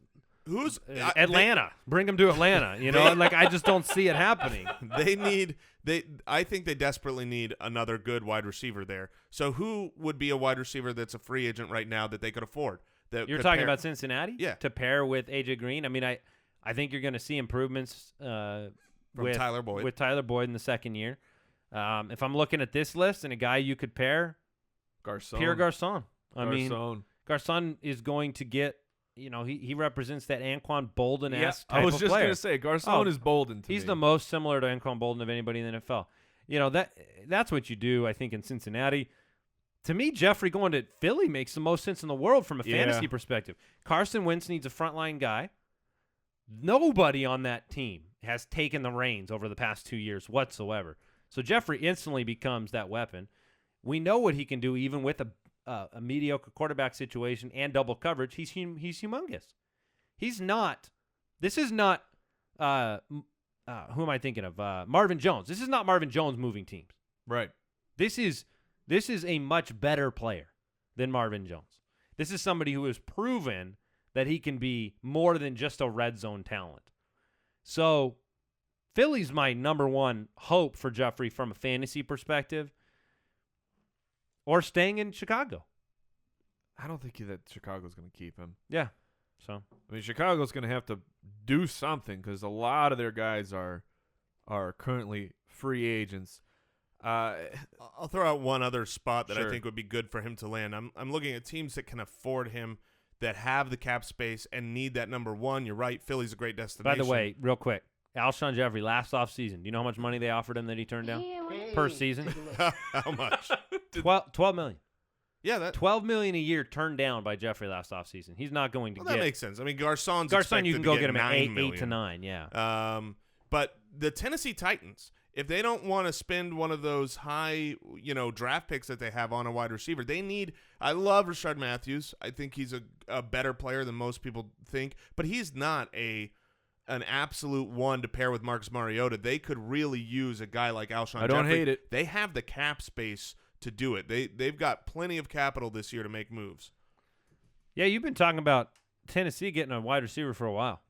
Atlanta, bring him to Atlanta. Like I just don't see it happening. I think they desperately need another good wide receiver there. So who would be a wide receiver that's a free agent right now that they could afford? You're talking about Cincinnati? Yeah. To pair with A.J. Green? I mean, I think you're going to see improvements with Tyler Boyd. With Tyler Boyd in the second year. If I'm looking at this list and a guy you could pair, Pierre Garcon. I mean, Garcon is going to get, he represents that Anquan Bolden-esque type of player. I was just going to say, Garcon is Bolden to me. He's the most similar to Anquan Bolden of anybody in the NFL. That's what you do, I think, in Cincinnati. To me, Jeffrey going to Philly makes the most sense in the world from a fantasy perspective. Carson Wentz needs a frontline guy. Nobody on that team has taken the reins over the past 2 years whatsoever. So Jeffrey instantly becomes that weapon. We know what he can do even with a mediocre quarterback situation and double coverage. He's humongous. He's not – this is not who am I thinking of? Marvin Jones. This is not Marvin Jones moving teams. Right. This is a much better player than Marvin Jones. This is somebody who has proven that he can be more than just a red zone talent. So Philly's my number one hope for Jeffrey from a fantasy perspective, or staying in Chicago. I don't think that Chicago's going to keep him. Yeah. So I mean, Chicago's going to have to do something because a lot of their guys are currently free agents. I'll throw out one other spot that Sure. I think would be good for him to land. I'm looking at teams that can afford him, that have the cap space and need that number 1. You're right. Philly's a great destination. by the way, real quick, Alshon Jeffrey last offseason, do you know how much money they offered him that he turned down per season? How much? $12 million. Yeah, that $12 million a year turned down by Jeffrey last offseason. He's not going to that get. makes sense. I mean, Garcon's You expected can to go get him at $9 8 million. to 9. Yeah. But the Tennessee Titans, if they don't want to spend one of those high, draft picks that they have on a wide receiver, they need. I love Rashad Matthews. I think he's a better player than most people think, but he's not an absolute one to pair with Marcus Mariota. They could really use a guy like Alshon Jeffrey. I don't hate it. They have the cap space to do it. They've got plenty of capital this year to make moves. Yeah, you've been talking about Tennessee getting a wide receiver for a while.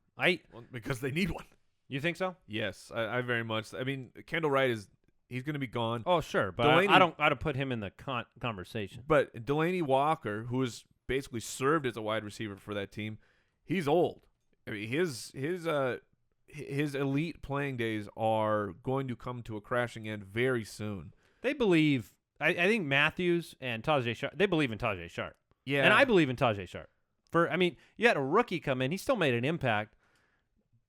Because they need one. You think so? Yes, I very much. I mean, Kendall Wright he's going to be gone. Oh, sure, but Delaney, I don't put him in the conversation. But Delaney Walker, who has basically served as a wide receiver for that team, he's old. I mean, his elite playing days are going to come to a crashing end very soon. They believe. I think Matthews and Tajay Sharp. They believe in Tajay Sharp. Yeah, and I believe in Tajay Sharp. You had a rookie come in. He still made an impact,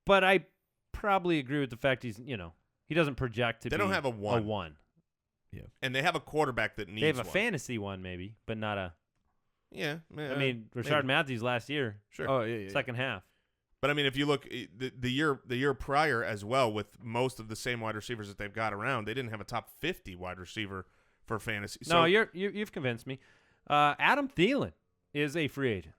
but I probably agree with the fact he doesn't project to be. They don't have a one. A one. Yeah, and they have a quarterback that needs. They have a one. fantasy one maybe, but not a. Yeah, Rashad Matthews last year. Sure. Oh yeah. Second half. But I mean, if you look the year prior as well, with most of the same wide receivers that they've got around, they didn't have a top 50 wide receiver for fantasy. So, no, you've convinced me. Adam Thielen is a free agent.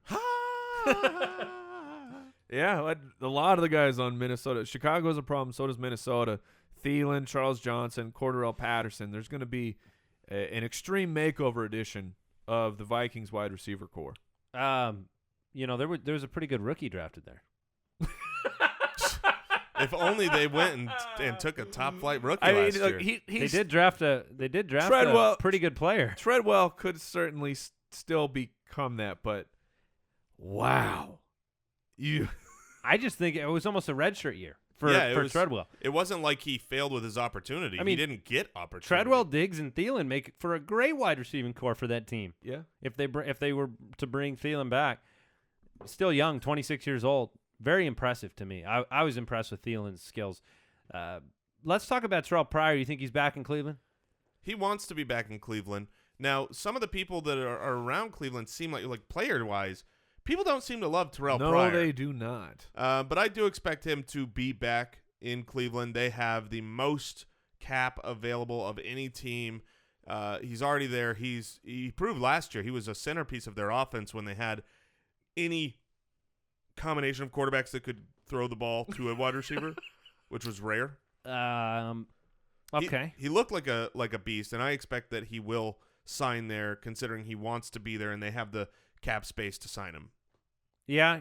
Yeah, a lot of the guys on Minnesota. Chicago's a problem. So does Minnesota. Thielen, Charles Johnson, Cordarrelle Patterson. There's going to be an extreme makeover edition of the Vikings wide receiver core. There was a pretty good rookie drafted there. If only they went and took a top flight rookie last year. They did draft a pretty good player. Treadwell could certainly still become that, but wow, I just think it was almost a redshirt year for Treadwell. It wasn't like he failed with his opportunity. He didn't get opportunity. Treadwell, Diggs, and Thielen make for a great wide receiving core for that team. Yeah, if they were to bring Thielen back, still young, 26 years old. Very impressive to me. I was impressed with Thielen's skills. Let's talk about Terrelle Pryor. You think he's back in Cleveland? He wants to be back in Cleveland. Now, some of the people that are around Cleveland seem like player-wise, people don't seem to love Terrelle Pryor. No, they do not. But I do expect him to be back in Cleveland. They have the most cap available of any team. He's already there. He proved last year he was a centerpiece of their offense when they had any combination of quarterbacks that could throw the ball to a wide receiver, which was rare. Okay. He looked like a beast, and I expect that he will sign there, considering he wants to be there, and they have the cap space to sign him. Yeah,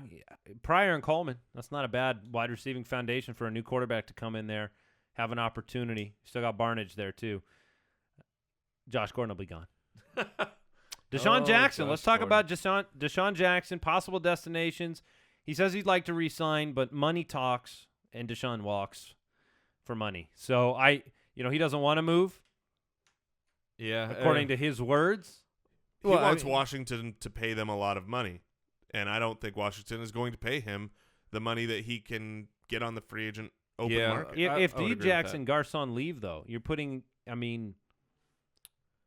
Pryor and Coleman. That's not a bad wide receiving foundation for a new quarterback to come in there, have an opportunity. Still got Barnage there too. Josh Gordon will be gone. DeSean Jackson. Let's talk about DeSean Jackson, possible destinations. He says he'd like to re-sign, but money talks, and DeSean walks for money. So he doesn't want to move. Yeah, according to his words. He wants Washington to pay them a lot of money, and I don't think Washington is going to pay him the money that he can get on the free agent open market. If D. Jackson, Garcon leave, though, you're putting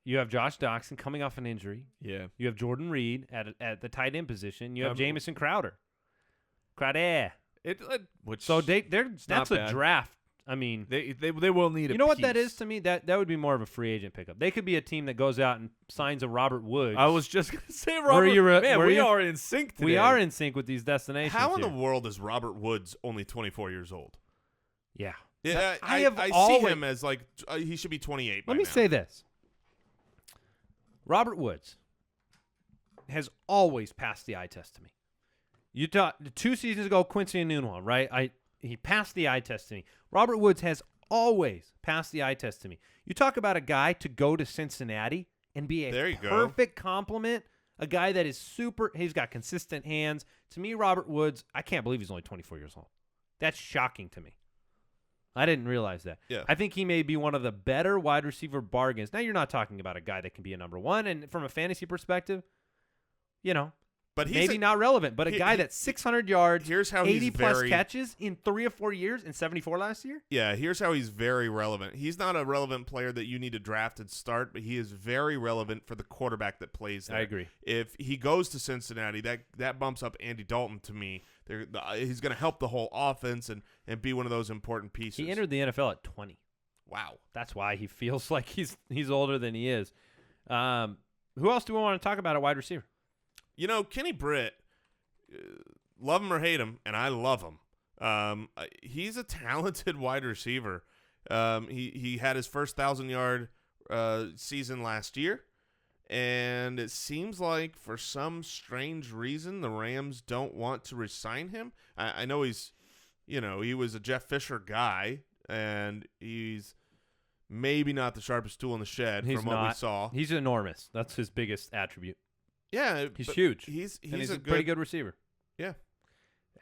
you have Josh Doxson coming off an injury. Yeah. You have Jordan Reed at the tight end position. You have Jamison Crowder. So that's a draft. I mean, they will need. You know what that is to me? That would be more of a free agent pickup. They could be a team that goes out and signs a Robert Woods. I was just gonna say Robert. We are in sync today. We are in sync with these destinations. How in the world is Robert Woods only 24 years old? Yeah. Yeah, I see him as he should be 28. Let me say this. Robert Woods has always passed the eye test to me. You thought 2 seasons ago, Quincy Enunwa, right? He passed the eye test to me. Robert Woods has always passed the eye test to me. You talk about a guy to go to Cincinnati and be a perfect complement, a guy that is he's got consistent hands. To me, Robert Woods, I can't believe he's only 24 years old. That's shocking to me. I didn't realize that. Yeah. I think he may be one of the better wide receiver bargains. Now, you're not talking about a guy that can be a number one, and from a fantasy perspective, but maybe not relevant, but a guy that's 600 yards, 80-plus catches in 3 or 4 years, and 74 last year? Yeah, here's how he's very relevant. He's not a relevant player that you need to draft and start, but he is very relevant for the quarterback that plays there. I agree. If he goes to Cincinnati, that bumps up Andy Dalton to me. He's going to help the whole offense and be one of those important pieces. He entered the NFL at 20. Wow. That's why he feels like he's older than he is. Who else do we want to talk about at wide receiver? Kenny Britt, love him or hate him, and I love him. He's a talented wide receiver. He had his first 1,000-yard season last year, and it seems like for some strange reason the Rams don't want to re-sign him. I know he was a Jeff Fisher guy, and he's maybe not the sharpest tool in the shed from what we saw. He's enormous. That's his biggest attribute. Yeah, he's huge. He's a pretty good receiver. Yeah.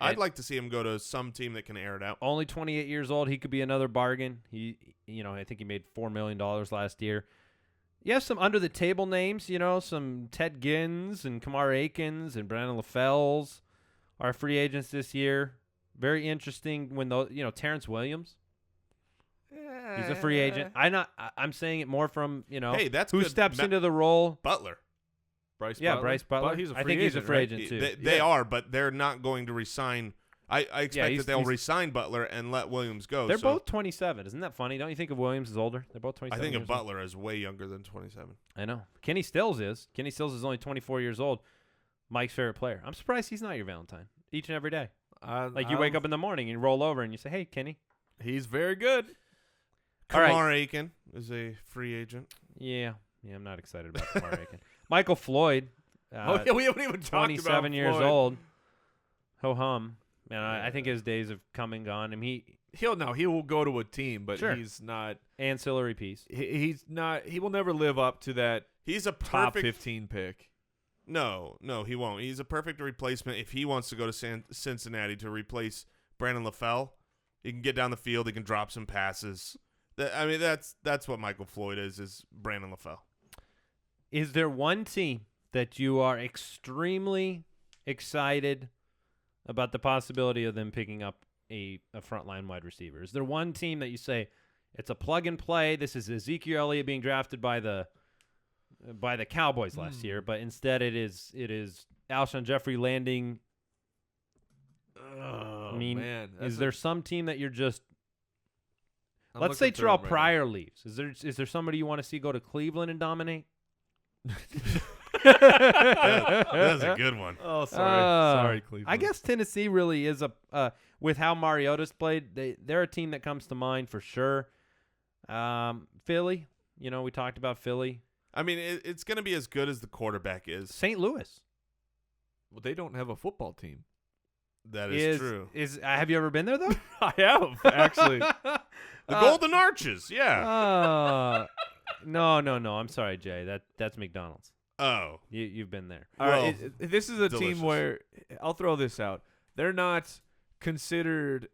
I'd like to see him go to some team that can air it out. Only 28 years old. He could be another bargain. I think he made $4 million last year. You have some under-the-table names, some Ted Gins and Kamar Akins and Brandon LaFells are free agents this year. Very interesting when Terrance Williams. He's a free agent. I'm saying it more from, hey, that's who good. steps into the role. Butler. Brice Butler. I think he's a free agent too. They are, but they're not going to resign. I expect that they'll resign Butler and let Williams go. They're both 27. Isn't that funny? Don't you think of Williams as older? They're both 27. I think of Butler as way younger than 27. I know. Kenny Stills is. Kenny Stills is only 24 years old. Mike's favorite player. I'm surprised he's not your Valentine each and every day. You wake up in the morning and roll over and you say, "Hey, Kenny." He's very good. Kamar Aiken is a free agent. Yeah, I'm not excited about Kamar Aiken. Michael Floyd. We haven't even talked about 27 years Floyd. old. Ho hum. Man, I think his days have come and gone. He will go to a team, but he's not ancillary piece. He's not. He will never live up to that. He's a top 15 pick. No, he won't. He's a perfect replacement if he wants to go to Cincinnati to replace Brandon LaFell. He can get down the field. He can drop some passes. That's what Michael Floyd is Brandon LaFell. Is there one team that you are extremely excited about the possibility of them picking up a frontline wide receiver? Is there one team that you say it's a plug and play? This is Ezekiel Elliott being drafted by the by the Cowboys last year, but instead it is Alshon Jeffery landing. Oh, I mean, man. is there some team that you're just? I'm Let's say looking through Terrelle them right Pryor leaves. Is there somebody you want to see go to Cleveland and dominate? That's a good one. now. Oh, sorry, Cleveland. I guess Tennessee really is with how Mariota's played. They're a team that comes to mind for sure. Philly, we talked about Philly. I mean, it's going to be as good as the quarterback is. St. Louis. Well, they don't have a football team. That is true. Have you ever been there though? I have, actually. The Golden Arches, yeah. No. I'm sorry, Jay. That's McDonald's. Oh. You've been there. All Well, right, this is a delicious. team where I'll throw this out. They're not considered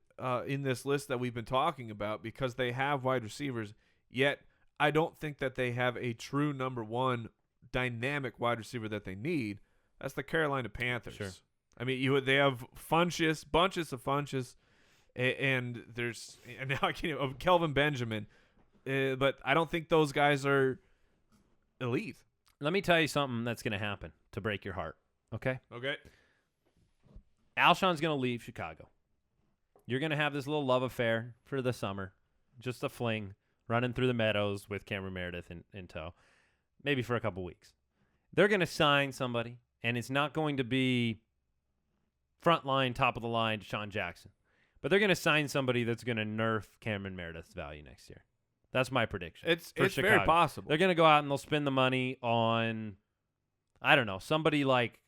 in this list that we've been talking about because they have wide receivers. Yet I don't think that they have a true number one dynamic wide receiver that they need. That's the Carolina Panthers. Sure. I mean, they have bunches of Funches, and now I can't of Kelvin Benjamin, but I don't think those guys are elite. Let me tell you something that's going to happen to break your heart. Okay. Okay. Alshon's going to leave Chicago. You're going to have this little love affair for the summer, just a fling, running through the meadows with Cameron Meredith in tow, maybe for a couple weeks. They're going to sign somebody, and it's not going to be frontline, top of the line, DeSean Jackson, but they're going to sign somebody that's going to nerf Cameron Meredith's value next year. That's my prediction. It's Chicago. very possible. They're going to go out and they'll spend the money on, I don't know, somebody like,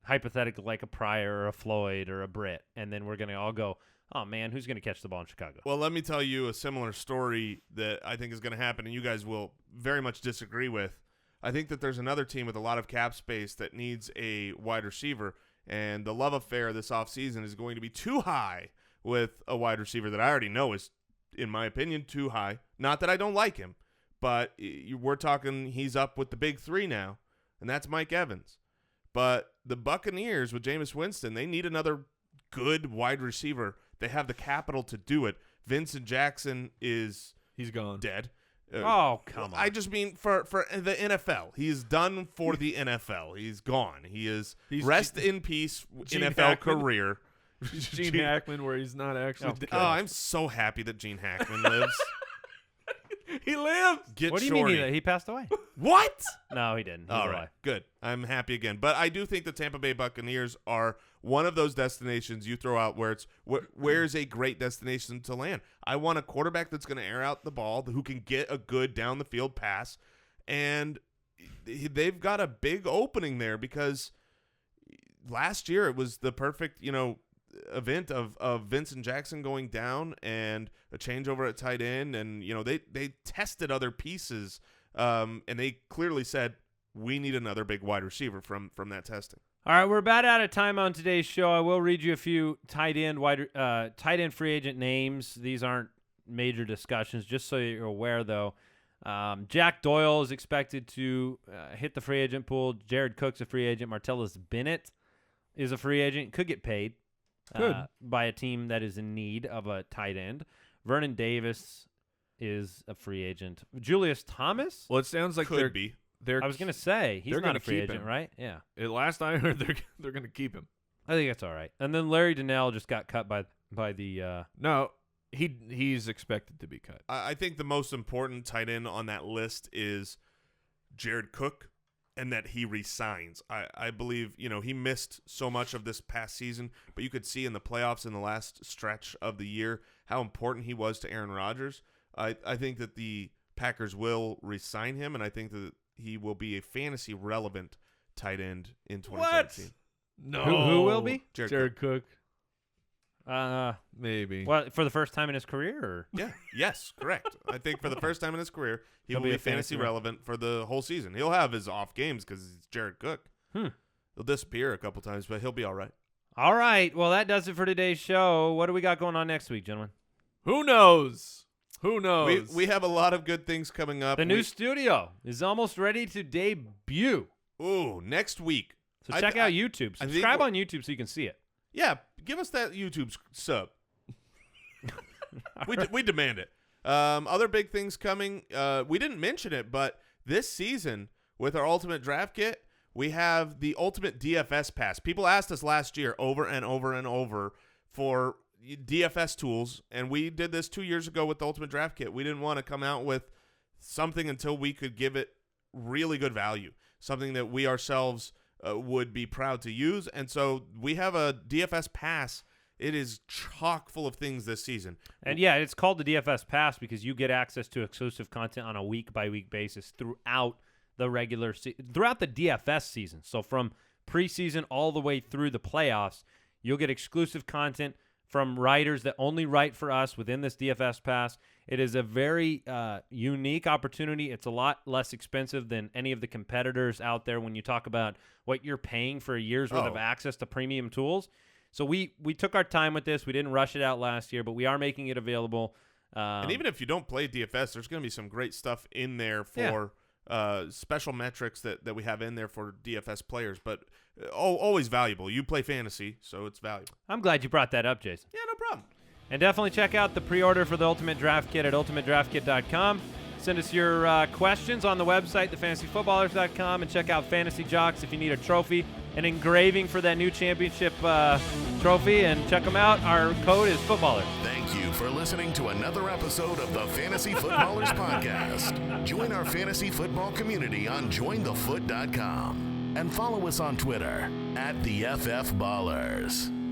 hypothetically, like a Pryor or a Floyd or a Britt, and then we're going to all go, oh, man, who's going to catch the ball in Chicago? Well, let me tell you a similar story that I think is going to happen, and you guys will very much disagree with. I think that there's another team with a lot of cap space that needs a wide receiver, and the love affair this offseason is going to be too high with a wide receiver that I already know is, in my opinion, too high. Not that I don't like him, but we're talking he's up with the big three now, and that's Mike Evans. But the Buccaneers with Jameis Winston, they need another good wide receiver. They have the capital to do it. Vincent Jackson he's gone. dead. Oh, come on. I just mean for the NFL. He's done for the NFL. He's gone. He's rest in peace, Gene NFL Hackman. career. Gene Hackman, where he's not actually dead. Oh, I'm so happy that Gene Hackman lives. He lives. Get What do you Shorty. mean he passed away? What? No, he didn't. He's All alive. right, good. I'm happy again. But I do think the Tampa Bay Buccaneers are one of those destinations you throw out where it's where's a great destination to land. I want a quarterback that's going to air out the ball, who can get a good down the field pass, and they've got a big opening there because last year it was the perfect, event of Vincent Jackson going down and a changeover at tight end, and they tested other pieces, and they clearly said we need another big wide receiver from that testing. All right, we're about out of time on today's show. I will read you a few tight end free agent names. These aren't major discussions, just so you're aware, though. Jack Doyle is expected to hit the free agent pool. Jared Cook's a free agent. Martellus Bennett is a free agent. Could get paid by a team that is in need of a tight end. Vernon Davis is a free agent. Julius Thomas? Well, it sounds like Could be. I was going to say, he's they're not gonna a free keep agent, him. right? Yeah. Last I heard, they're going to keep him. I think that's all right. And then Larry Donnell just got cut by the No, he's expected to be cut. I think the most important tight end on that list is Jared Cook, and that he resigns. I believe, he missed so much of this past season, but you could see in the playoffs in the last stretch of the year how important he was to Aaron Rodgers. I think that the Packers will resign him, and I think that he will be a fantasy relevant tight end in 2017. No. Who will be? Jared Cook. Maybe. Maybe. Well, for the first time in his career? Or? Yeah. Yes, correct. I think for the first time in his career, he'll be fantasy relevant for the whole season. He'll have his off games because it's Jared Cook. He'll disappear a couple times, but he'll be all right. All right. Well, that does it for today's show. What do we got going on next week, gentlemen? Who knows? Who knows? We have a lot of good things coming up. The new studio is almost ready to debut. Ooh, next week. So check out YouTube. Subscribe on YouTube so you can see it. Yeah, give us that YouTube sub. we demand it. Other big things coming. We didn't mention it, but this season with our Ultimate Draft Kit, we have the Ultimate DFS Pass. People asked us last year over and over and over for DFS tools, and we did this 2 years ago with the Ultimate Draft Kit. We didn't want to come out with something until we could give it really good value, something that we ourselves would be proud to use. And so we have a DFS Pass. It is chock full of things this season. And yeah, it's called the DFS Pass because you get access to exclusive content on a week-by-week basis throughout the throughout the DFS season. So from preseason all the way through the playoffs, you'll get exclusive content from writers that only write for us within this DFS Pass. It is a very unique opportunity. It's a lot less expensive than any of the competitors out there when you talk about what you're paying for a year's worth of access to premium tools. So we took our time with this. We didn't rush it out last year, but we are making it available. And even if you don't play DFS, there's going to be some great stuff in there for special metrics that we have in there for DFS players. But always valuable. You play fantasy, so it's valuable. I'm glad you brought that up, Jason. Yeah, no problem. And definitely check out the pre-order for the Ultimate Draft Kit at ultimatedraftkit.com. Send us your questions on the website, thefantasyfootballers.com, and check out Fantasy Jocks if you need a trophy, an engraving for that new championship trophy, and check them out. Our code is Footballers. Thank you for listening to another episode of the Fantasy Footballers Podcast. Join our fantasy football community on jointhefoot.com and follow us on Twitter @TheFFBallers.